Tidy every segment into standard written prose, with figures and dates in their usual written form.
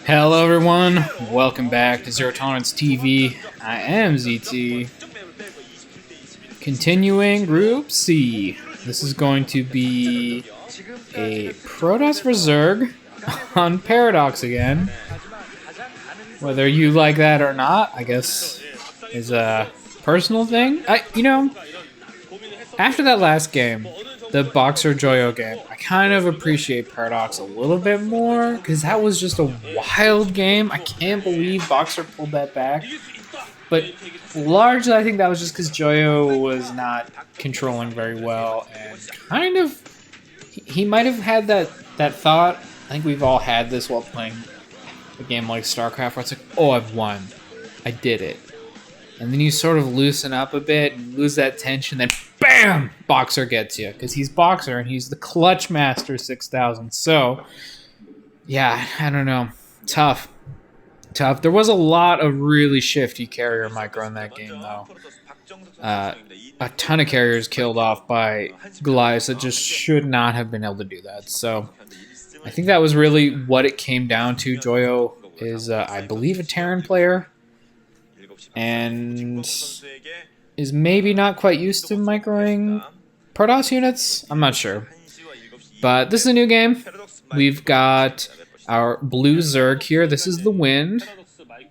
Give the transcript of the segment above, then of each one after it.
Hello everyone, welcome back to Zero Tolerance TV. I am ZT. Continuing Group C. This is going to be a Protoss vs Zerg on Paradox again. Whether you like that or not, I guess, is a personal thing. After that last game, the Boxer Joyo game, I kind of appreciate Paradox a little bit more because that was just a wild game. I can't believe Boxer pulled that back. But largely, I think that was just because Joyo was not controlling very well and kind of he might have had that thought. I think we've all had this while playing a game like StarCraft, where it's like, oh, I've won, I did it. And then you sort of loosen up a bit and lose that tension, then BAM! Boxer gets you. Because he's Boxer and he's the Clutch Master 6000. So, yeah, I don't know. Tough. There was a lot of really shifty carrier micro in that game, though. A ton of carriers killed off by Goliaths that just should not have been able to do that. So, I think that was really what it came down to. Joyo is, I believe, a Terran player. And is maybe not quite used to microing Protoss units. I'm not sure. But this is a new game. We've got our blue Zerg here. This is TheWinD.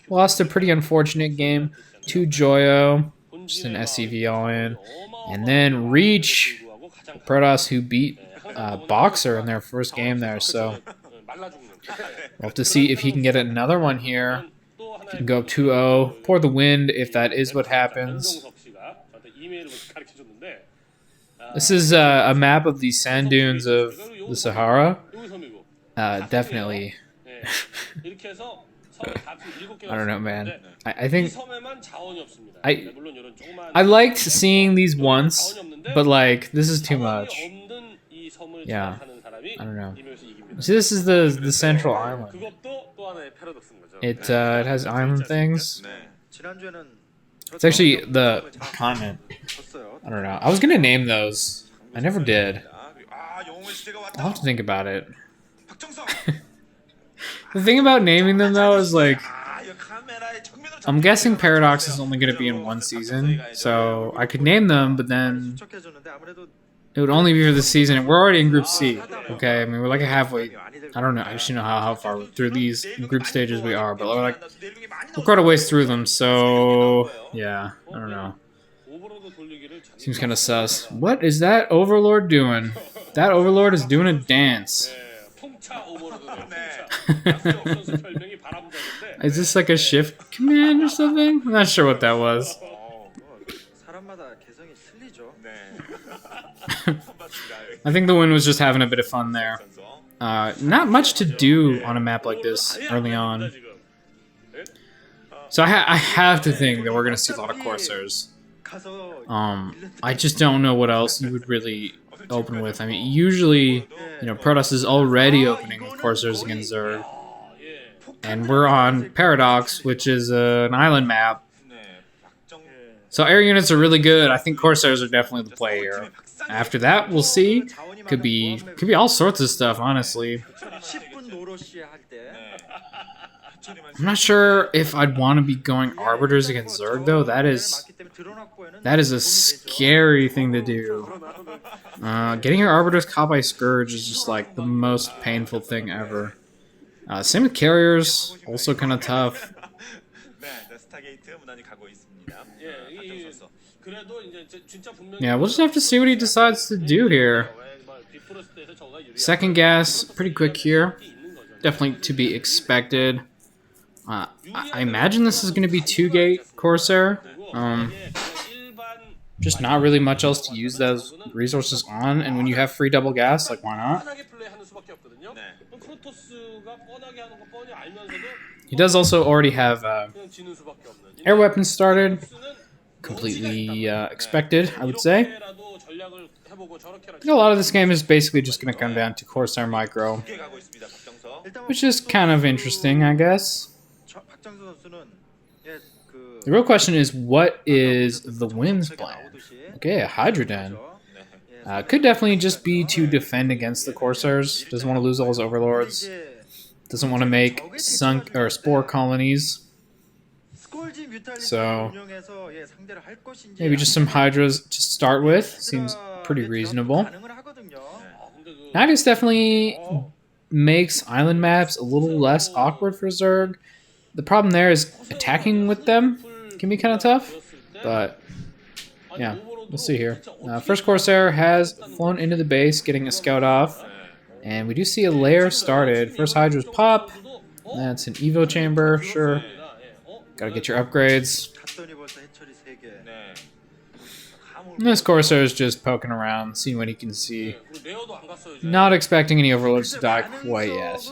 Lost a pretty unfortunate game to Joyo. Just an SCV all in. And then Reach, Protoss, who beat Boxer in their first game there. So we'll have to see if he can get another one here. You can go up 2-0. Pour TheWinD if that is what happens. This is a map of the sand dunes of the Sahara. Definitely. I don't know, man. I think I liked seeing these once, but like this is too much. Yeah, I don't know. See, this is the central island. It has island things. It's actually the continent. I don't know. I was gonna name those. I never did. I'll have to think about it. The thing about naming them though is like, I'm guessing Paradox is only gonna be in one season, so I could name them, but then it would only be for the season, and we're already in Group C. Okay, I mean we're like a halfway. I don't know. I actually know how far through these group stages we are, but we're quite a ways through them. So yeah, I don't know. Seems kind of sus. What is that Overlord doing? That Overlord is doing a dance. Is this like a shift command or something? I'm not sure what that was. I think TheWinD was just having a bit of fun there. Not much to do on a map like this early on. So I have to think that we're going to see a lot of Corsairs. I just don't know what else you would really open with. I mean, usually, Protoss is already opening with Corsairs against Zerg. And we're on Paradox, which is an island map. So air units are really good. I think Corsairs are definitely the play here. After that, we'll see. Could be all sorts of stuff, honestly. I'm not sure if I'd want to be going Arbiters against Zerg, though. That is a scary thing to do. Getting your Arbiters caught by Scourge is just like the most painful thing ever. Same with Carriers, also kind of tough. Yeah, we'll just have to see what he decides to do here. Second gas, pretty quick here. Definitely to be expected. I imagine this is going to be 2-gate Corsair. Just not really much else to use those resources on, and when you have free double gas, like, why not? He does also already have air weapons started. Completely expected, I would say. I think a lot of this game is basically just going to come down to Corsair Micro, which is kind of interesting, I guess. The real question is, what is TheWinD's plan? Okay, a Hydroden. Could definitely just be to defend against the Corsairs. Doesn't want to lose all his Overlords. Doesn't want to make sunk or spore colonies. So maybe just some hydras to start with. Seems pretty reasonable. Nagus definitely makes island maps a little less awkward for Zerg. The problem there is attacking with them can be kind of tough, but yeah, we'll see here. First Corsair has flown into the base, getting a scout off, and we do see a lair started. First Hydra's pop. That's an Evo chamber, sure. Gotta get your upgrades. And this Corsair is just poking around, seeing what he can see. Not expecting any overlords to die quite yet.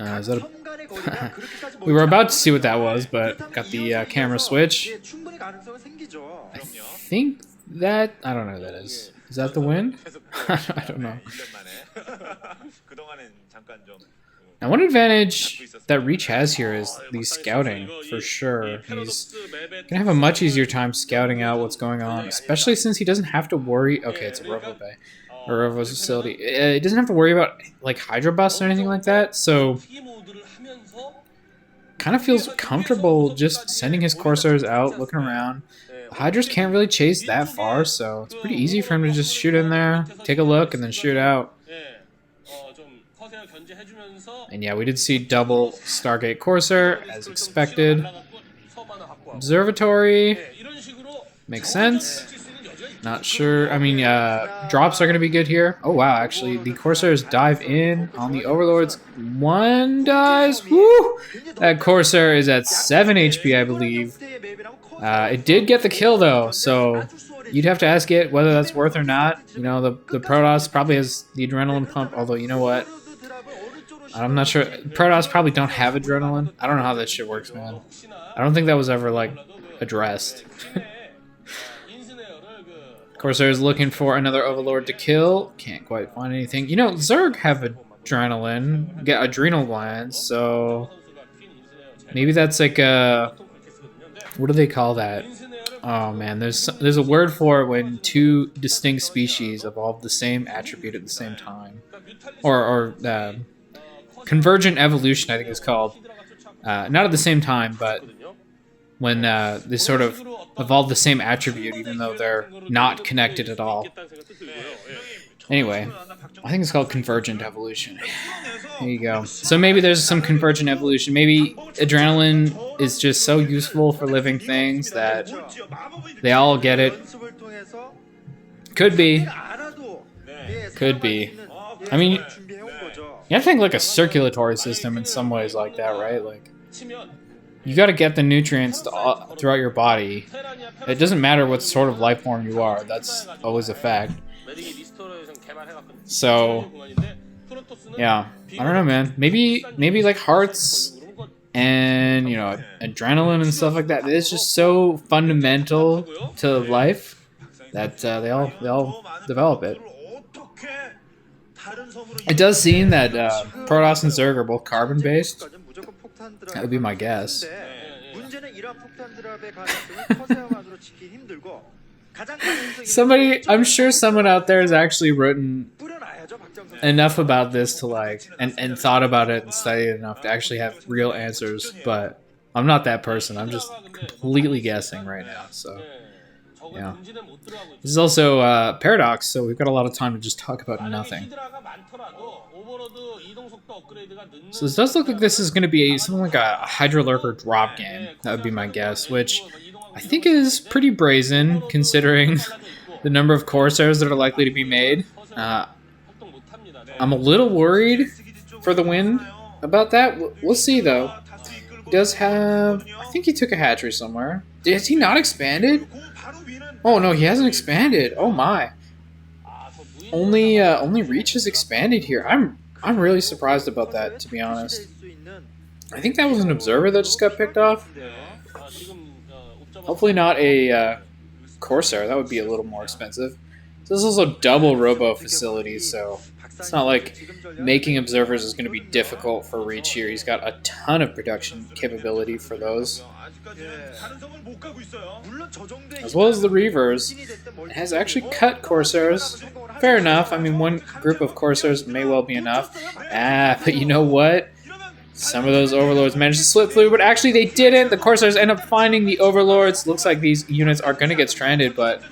Is that we were about to see what that was, but got the camera switch. I think that... I don't know who that is. Is that TheWinD? I don't know. Now, one advantage that Reach has here is the scouting, for sure. He's going to have a much easier time scouting out what's going on, especially since he doesn't have to worry... Okay, it's a Rovo Bay. Or Rovo's facility. He doesn't have to worry about, like, Hydra busts or anything like that, so... kind of feels comfortable just sending his Corsairs out, looking around. The Hydras can't really chase that far, so it's pretty easy for him to just shoot in there, take a look, and then shoot out. And yeah, we did see double Stargate Corsair, as expected. Observatory makes sense. Not sure. I mean, drops are going to be good here. Oh, wow, actually, the Corsairs dive in on the Overlords. One dies. Woo! That Corsair is at 7 HP, I believe. It did get the kill, though, so you'd have to ask it whether that's worth or not. You know, the Protoss probably has the adrenaline pump, although, you know what? I'm not sure. Protoss probably don't have adrenaline. I don't know how that shit works, man. I don't think that was ever, like, addressed. Corsair's looking for another Overlord to kill. Can't quite find anything. You know, Zerg have adrenaline, get adrenal glands, so maybe that's like a... What do they call that? Oh man, there's a word for it when two distinct species evolve the same attribute at the same time, or convergent evolution, I think it's called. Not at the same time, but when they sort of evolve the same attribute, even though they're not connected at all. Anyway, I think it's called convergent evolution. There you go. So maybe there's some convergent evolution. Maybe adrenaline is just so useful for living things that they all get it. Could be. Could be. I mean, you have to think like a circulatory system in some ways like that, right? Like, you got to get the nutrients throughout your body. It doesn't matter what sort of life form you are. That's always a fact. So, yeah. I don't know, man. Maybe like hearts and, you know, adrenaline and stuff like that. It's just so fundamental to life that they all develop it. It does seem that Protoss and Zerg are both carbon-based. That would be my guess. I'm sure someone out there has actually written enough about this to like, and thought about it and studied enough to actually have real answers, but I'm not that person. I'm just completely guessing right now, so yeah. This is also Paradox, so we've got a lot of time to just talk about nothing. So this does look like this is going to be something like a Hydra Lurker drop game. That would be my guess, which I think is pretty brazen considering the number of Corsairs that are likely to be made. I'm a little worried for TheWinD about that. We'll see, though. He does have... I think he took a hatchery somewhere. Has he not expanded? Oh, no, he hasn't expanded. Oh, my. Only Reach has expanded here. I'm really surprised about that, to be honest. I think that was an Observer that just got picked off. Hopefully not a Corsair. That would be a little more expensive. So there's also double Robo facilities, so It's not like making observers is going to be difficult for Reach here. He's got a ton of production capability for those. As well as the Reavers. It has actually cut Corsairs. Fair enough. I mean, one group of Corsairs may well be enough. But you know what? Some of those Overlords managed to slip through, but actually they didn't. The Corsairs end up finding the Overlords. Looks like these units are going to get stranded, but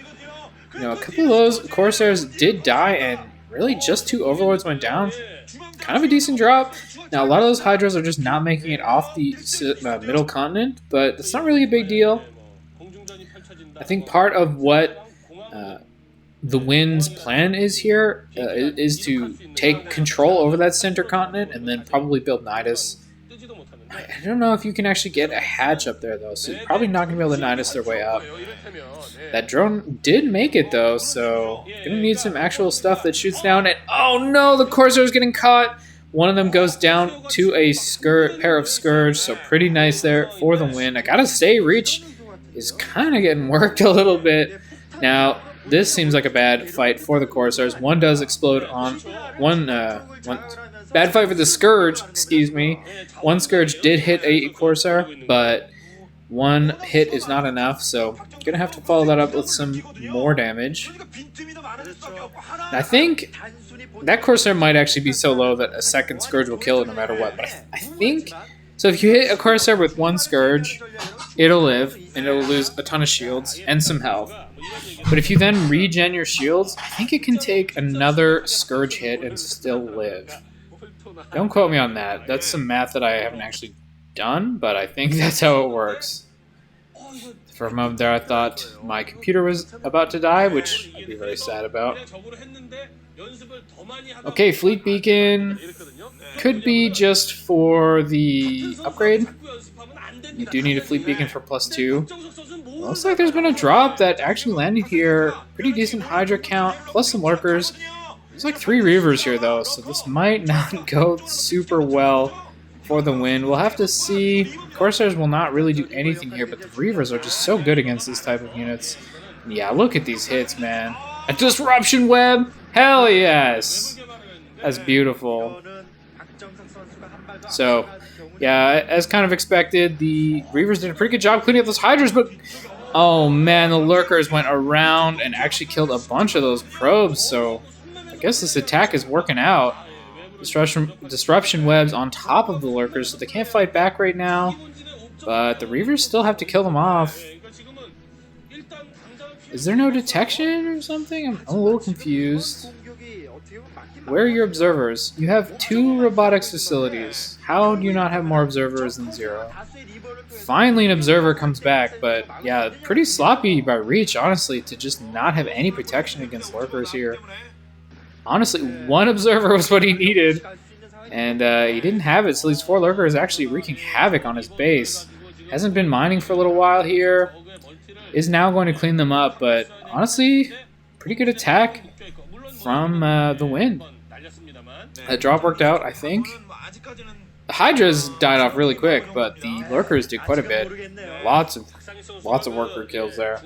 you know, a couple of those Corsairs did die, and really just 2 Overlords went down. Kind of a decent drop. Now, a lot of those Hydras are just not making it off the middle continent, but it's not really a big deal. I think part of what TheWinD's plan is here is to take control over that center continent and then probably build Nidus. I don't know if you can actually get a hatch up there, though, so you're probably not going to be able to Nidus their way up. That drone did make it, though, so going to need some actual stuff that shoots down. And oh no, the Corsair is getting caught! One of them goes down to a pair of Scourge, so pretty nice there for the win. I gotta say, Reach is kind of getting worked a little bit. Now, this seems like a bad fight for the Corsairs. One does explode on one bad fight for the Scourge, excuse me. One Scourge did hit a Corsair, but one hit is not enough, so gonna have to follow that up with some more damage. I think that Corsair might actually be so low that a second Scourge will kill it no matter what, but I think... So if you hit a Corsair with one Scourge, it'll live, and it'll lose a ton of shields and some health. But if you then regen your shields, I think it can take another Scourge hit and still live. Don't quote me on that. That's some math that I haven't actually done, but I think that's how it works. For a moment there, I thought my computer was about to die, which I'd be very sad about. Okay, Fleet Beacon could be just for the upgrade. You do need a Fleet Beacon for +2. Looks like there's been a drop that actually landed here. Pretty decent Hydra count, plus some Lurkers. There's like 3 Reavers here, though, so this might not go super well for the win. We'll have to see. Corsairs will not really do anything here, but the Reavers are just so good against this type of units. And yeah, look at these hits, man. A Disruption Web? Hell yes! That's beautiful. So, yeah, as kind of expected, the Reavers did a pretty good job cleaning up those Hydras, but oh man, the Lurkers went around and actually killed a bunch of those probes, so I guess this attack is working out. Disruption webs on top of the Lurkers, so they can't fight back right now, but the Reavers still have to kill them off. Is there no detection or something? I'm a little confused. Where are your observers? You have 2 robotics facilities. How do you not have more observers than 0? Finally an observer comes back, but yeah, pretty sloppy by Reach, honestly, to just not have any protection against Lurkers here. Honestly, 1 observer was what he needed, and he didn't have it, so these 4 Lurkers actually wreaking havoc on his base. Hasn't been mining for a little while here. Is now going to clean them up, but honestly, pretty good attack from TheWinD. That drop worked out, I think. The Hydras died off really quick, but the Lurkers did quite a bit. Lots of worker kills there.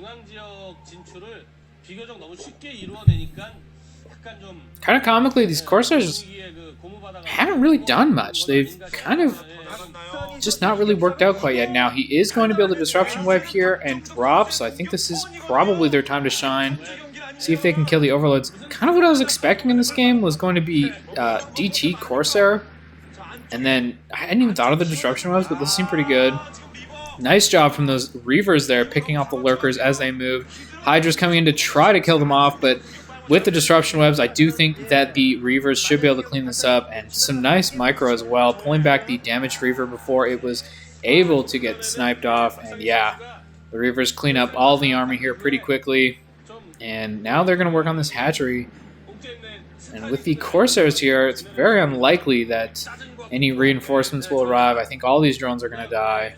Kind of comically, these Corsairs haven't really done much. They've kind of just not really worked out quite yet. Now, he is going to build a Disruption Web here and drop, so I think this is probably their time to shine. See if they can kill the Overlords. Kind of what I was expecting in this game was going to be DT Corsair. And then, I hadn't even thought of the Disruption Webs, but this seemed pretty good. Nice job from those Reavers there, picking off the Lurkers as they move. Hydra's coming in to try to kill them off, but with the Disruption Webs, I do think that the Reavers should be able to clean this up, and some nice micro as well, pulling back the damaged Reaver before it was able to get sniped off. And yeah, the Reavers clean up all the army here pretty quickly, and now they're going to work on this hatchery. And with the Corsairs here, it's very unlikely that any reinforcements will arrive. I think all these drones are going to die.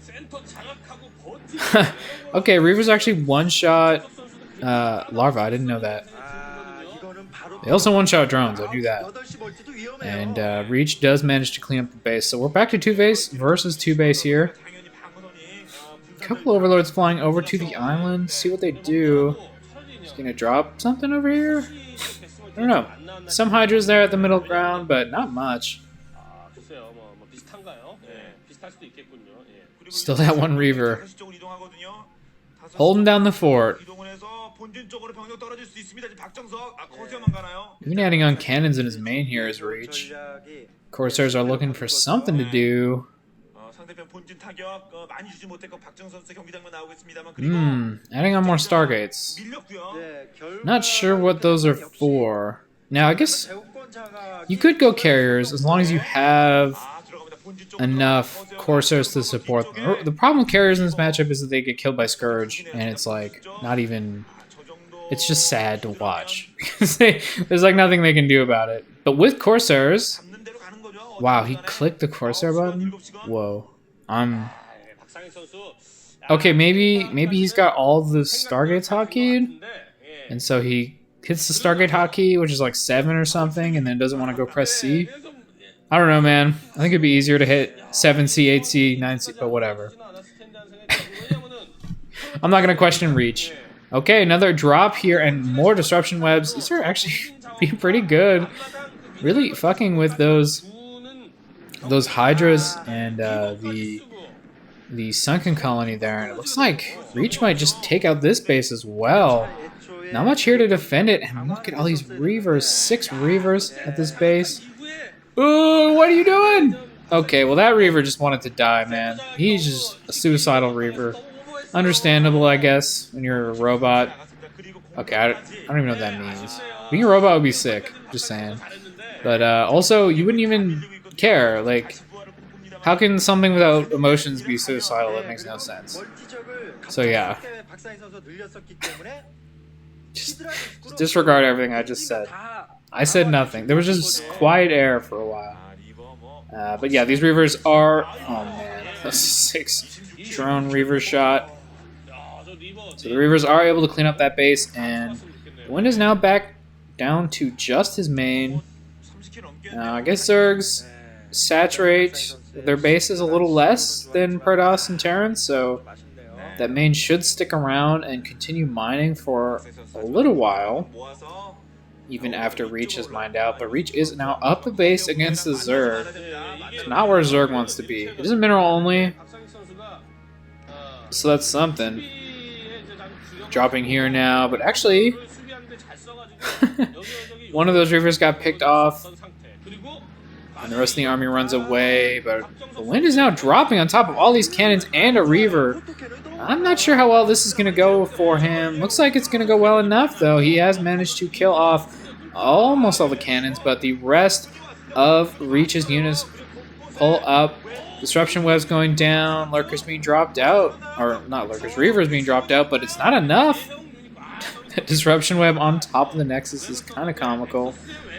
Okay, Reavers actually one-shot Larva. I didn't know that. They also one-shot drones, I knew that. And Reach does manage to clean up the base. So we're back to 2 base versus 2 base here. A couple Overlords flying over to the island. See what they do. Just gonna drop something over here. I don't know. Some Hydras there at the middle ground, but not much. Still that one Reaver. Holding down the fort. Even adding on cannons in his main here is Reach. Corsairs are looking for something to do. Adding on more Stargates. Not sure what those are for. Now, I guess you could go carriers as long as you have enough Corsairs to support them. The problem with carriers in this matchup is that they get killed by Scourge, and it's like not even... It's just sad to watch. There's like nothing they can do about it. But with Corsairs... Wow, he clicked the Corsair button? Whoa. Okay, maybe he's got all the Stargates hotkeyed, and so he hits the Stargate hotkey, which is like 7 or something, and then doesn't want to go press C. I don't know, man. I think it'd be easier to hit 7C, 8C, 9C, but whatever. I'm not gonna question Reach. Okay, another drop here and more disruption webs. These are actually being pretty good. Really fucking with those Hydras and the sunken colony there. And it looks like Reach might just take out this base as well. Not much here to defend it. And look at all these Reavers. 6 Reavers at this base. Ooh, what are you doing? Okay, well that Reaver just wanted to die, man. He's just a suicidal Reaver. Understandable, I guess, when you're a robot. Okay, I don't even know what that means. Being a robot would be sick, just saying. But also, you wouldn't even care. Like, how can something without emotions be suicidal? That makes no sense. So yeah. Just disregard everything I just said. I said nothing. There was just quiet air for a while. But yeah, these Reavers are... Oh man, that's 6 drone Reaver shot. So the Reavers are able to clean up that base, and TheWinD is now back down to just his main. I guess Zergs saturate their bases a little less than Protoss and Terran, so that main should stick around and continue mining for a little while, even after Reach has mined out. But Reach is now up the base against the Zerg. It's not where Zerg wants to be. It is a mineral only, so that's something. Dropping here now, but actually, one of those Reavers got picked off, and the rest of the army runs away, but TheWinD is now dropping on top of all these cannons and a Reaver. I'm not sure how well this is going to go for him. Looks like it's going to go well enough, though. He has managed to kill off almost all the cannons, but the rest of Reach's units pull up. Disruption webs going down, Lurkers being dropped out. Or, not Lurkers, Reavers being dropped out, but it's not enough. That disruption web on top of the Nexus is kind of comical.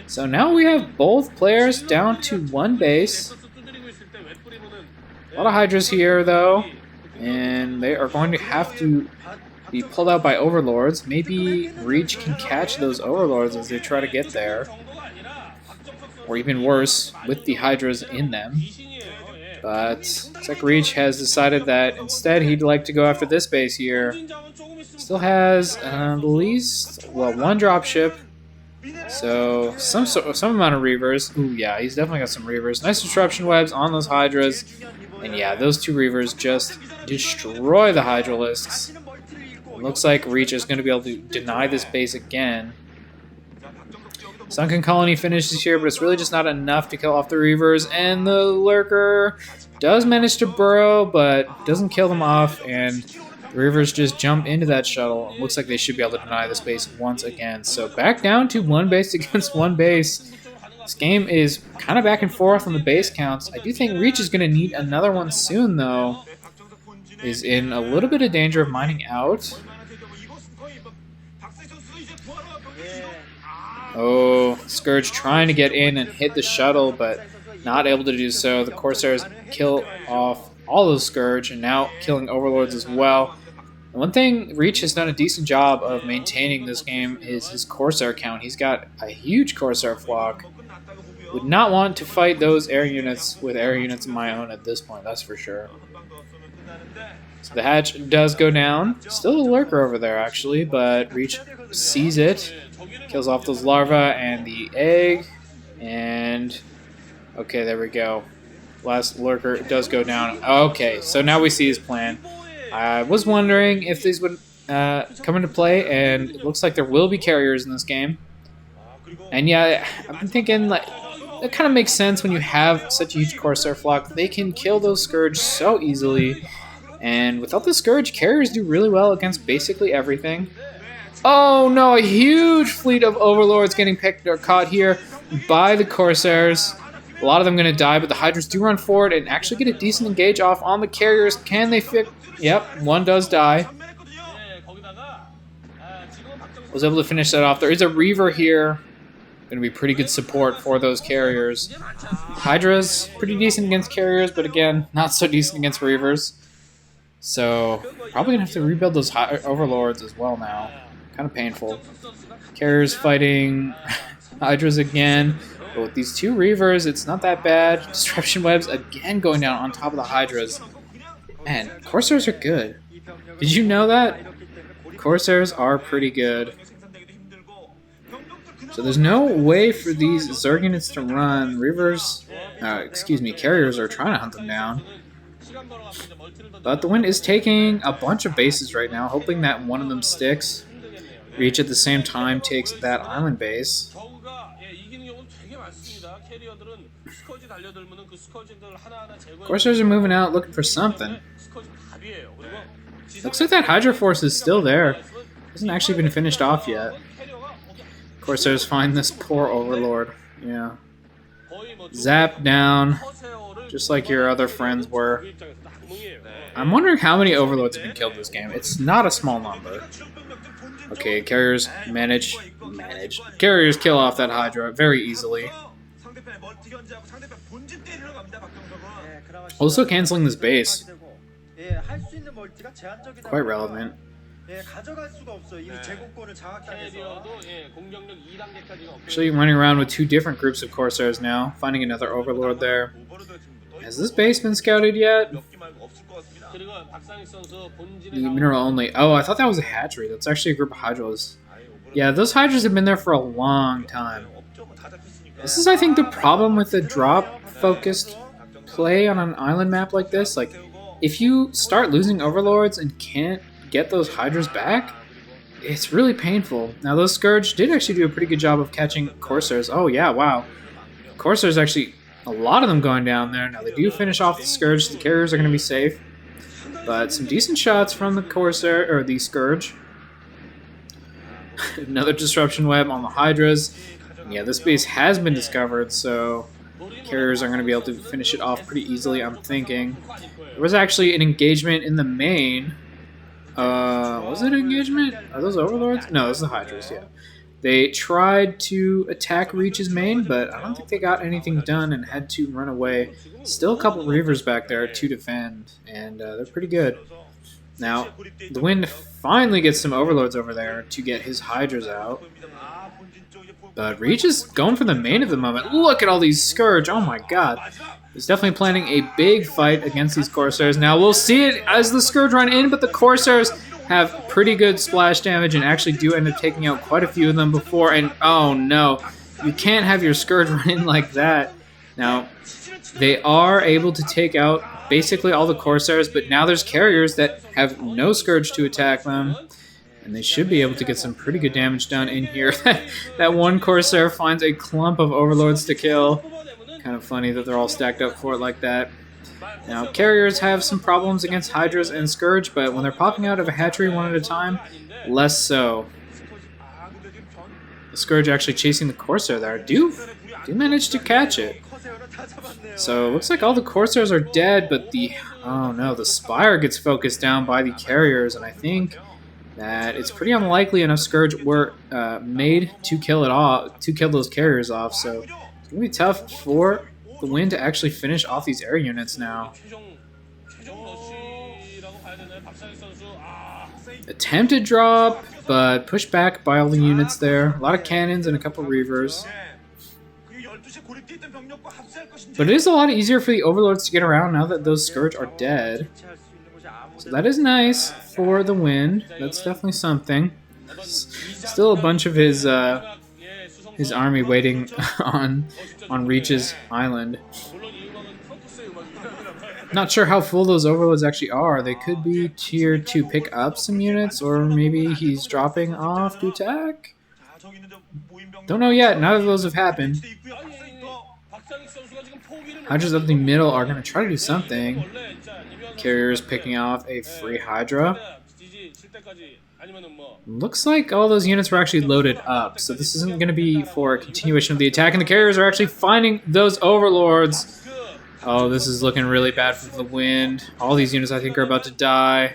So now we have both players down to 1 base. A lot of Hydras here, though. And they are going to have to be pulled out by Overlords. Maybe Reach can catch those Overlords as they try to get there. Or even worse, with the Hydras in them. But looks like Reach has decided that instead he'd like to go after this base here. Still has at least, well, 1 dropship. So some amount of Reavers. Ooh, yeah, he's definitely got some Reavers. Nice disruption webs on those Hydras. And yeah, those 2 Reavers just destroy the Hydralisks. Looks like Reach is going to be able to deny this base again. Sunken Colony finishes here, but it's really just not enough to kill off the Reavers. And the Lurker does manage to burrow, but doesn't kill them off. And the Reavers just jump into that shuttle. It looks like they should be able to deny this base once again. So back down to 1 base against 1 base. This game is kind of back and forth on the base counts. I do think Reach is going to need another one soon, though. Is in a little bit of danger of mining out. Oh, Scourge trying to get in and hit the shuttle, but not able to do so. The Corsairs kill off all those Scourge, and now killing Overlords as well. And one thing Reach has done a decent job of maintaining this game is his Corsair count. He's got a huge Corsair flock. Would not want to fight those air units with air units of my own at this point, that's for sure. So the hatch does go down. Still a lurker over there, actually, but Reach sees it, kills off those larvae and the egg, and okay, there we go. Last lurker does go down. Okay, so now we see his plan. I was wondering if these would come into play, and it looks like there will be carriers in this game. And yeah, I've been thinking, like, it kind of makes sense when you have such a huge Corsair flock. They can kill those Scourge so easily, and without the Scourge, carriers do really well against basically everything. Oh no, a huge fleet of Overlords getting picked or caught here by the Corsairs. A lot of them going to die, but the Hydras do run forward and actually get a decent engage off on the carriers. Can they fit? Yep, one does die. Was able to finish that off. There is a Reaver here. Going to be pretty good support for those carriers. Hydra's pretty decent against carriers, but again, not so decent against Reavers. So, probably going to have to rebuild those Overlords as well now. Kind of painful. Carriers fighting Hydras again. But with these two Reavers, it's not that bad. Disruption Webs again going down on top of the Hydras. Man, Corsairs are good. Did you know that? Corsairs are pretty good. So there's no way for these Zerg units to run. Reavers, carriers are trying to hunt them down. But the TheWinD is taking a bunch of bases right now, hoping that one of them sticks. Reach at the same time takes that island base. Corsairs are moving out looking for something. Looks like that Hydra force is still there. Hasn't actually been finished off yet. Corsairs find this poor Overlord. Yeah. Zap down, just like your other friends were. I'm wondering how many Overlords have been killed this game. It's not a small number. Okay, carriers manage. Carriers kill off that Hydra very easily. Also canceling this base. Quite relevant. Actually running around with two different groups of Corsairs now, finding another Overlord there. Has this base been scouted yet? The mineral only. Oh, I thought that was a hatchery. That's actually a group of Hydras. Yeah, those Hydras have been there for a long time. This is, I think, the problem with the drop-focused play on an island map like this. Like, if you start losing Overlords and can't get those Hydras back, it's really painful. Now, those Scourge did actually do a pretty good job of catching Corsairs. Oh, yeah, wow. Corsairs actually, a lot of them going down there. Now, they do finish off the Scourge. The carriers are going to be safe. But some decent shots from the Corsair, or the Scourge. Another Disruption Web on the Hydras. And yeah, this base has been discovered, so carriers are going to be able to finish it off pretty easily, I'm thinking. There was actually an engagement in the main. Was it an engagement? Are those Overlords? No, those are the Hydras, yeah. They tried to attack Reach's main, but I don't think they got anything done and had to run away. Still a couple Reavers back there to defend, and they're pretty good. Now, the TheWinD finally gets some Overlords over there to get his Hydras out. But Reach is going for the main at the moment. Look at all these Scourge. Oh my god. He's definitely planning a big fight against these Corsairs. Now, we'll see it as the Scourge run in, but the Corsairs have pretty good splash damage and actually do end up taking out quite a few of them before. And, oh no, you can't have your Scourge run in like that. Now, they are able to take out basically all the Corsairs, but now there's carriers that have no Scourge to attack them. And they should be able to get some pretty good damage done in here. That one Corsair finds a clump of Overlords to kill. Kind of funny that they're all stacked up for it like that. Now, carriers have some problems against Hydras and Scourge, but when they're popping out of a hatchery one at a time, less so. The Scourge actually chasing the Corsair there. Do manage to catch it. So, it looks like all the Corsairs are dead, but the Spire gets focused down by the carriers, and I think that it's pretty unlikely enough Scourge were made to kill it off, to kill those carriers off. So it's gonna be tough for the TheWinD to actually finish off these air units now. Attempted drop, but pushed back by all the units there. A lot of cannons and a couple Reavers. But it is a lot easier for the Overlords to get around now that those Scourge are dead. So that is nice for the win. That's definitely something. Still a bunch of his army waiting on Reach's island. Not sure how full those overloads actually are. They could be tier to pick up some units, or maybe he's dropping off to attack. Don't know yet. None of those have happened. Hydras up the middle are going to try to do something. Carriers picking off a free Hydra. Looks like all those units were actually loaded up, so this isn't going to be for a continuation of the attack, and the carriers are actually finding those overlords. Oh, this is looking really bad for the wind. All these units, I think, are about to die.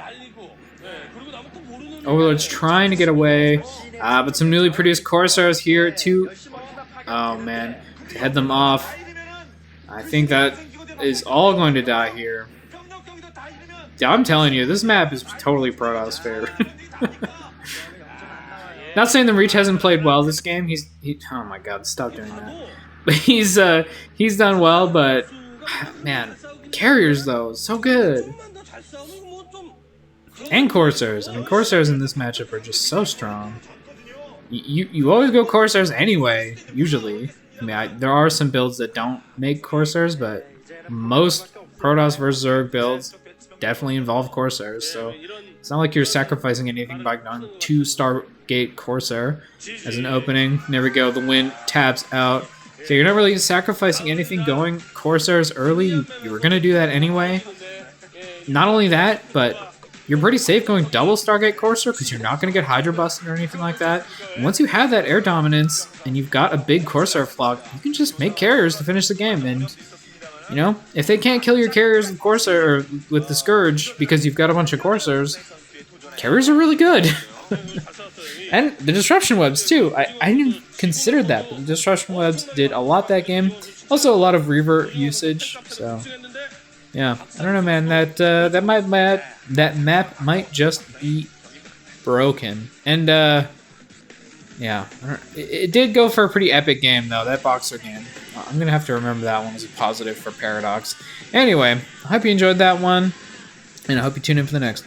Overlord's trying to get away, but some newly produced Corsairs here to, oh man, to head them off. I think that is all going to die here. Yeah, I'm telling you, this map is totally Protoss favorite. Not saying the Reach hasn't played well this game. Oh my god, stop doing that. But he's done well, but man, carriers though, so good. And Corsairs. I mean, Corsairs in this matchup are just so strong. You always go Corsairs anyway, usually. I mean, there are some builds that don't make Corsairs, but most Protoss versus Zerg builds definitely involve Corsairs, so it's not like you're sacrificing anything by going 2 Stargate Corsair as an opening. There we go, the wind taps out. So you're not really sacrificing anything going Corsairs early. You were going to do that anyway. Not only that, but you're pretty safe going double Stargate Corsair because you're not going to get Hydra busted or anything like that. And once you have that air dominance and you've got a big Corsair flock, you can just make carriers to finish the game. And, you know, if they can't kill your carriers with Corsair or with the Scourge because you've got a bunch of Corsairs, carriers are really good. And the Disruption Webs, too. I didn't consider that, but the Disruption Webs did a lot that game. Also, a lot of Reaver usage, so... yeah, I don't know, man. That map might just be broken. And, yeah. It did go for a pretty epic game, though, that Boxer game. I'm going to have to remember that one as a positive for Paradox. Anyway, I hope you enjoyed that one, and I hope you tune in for the next one.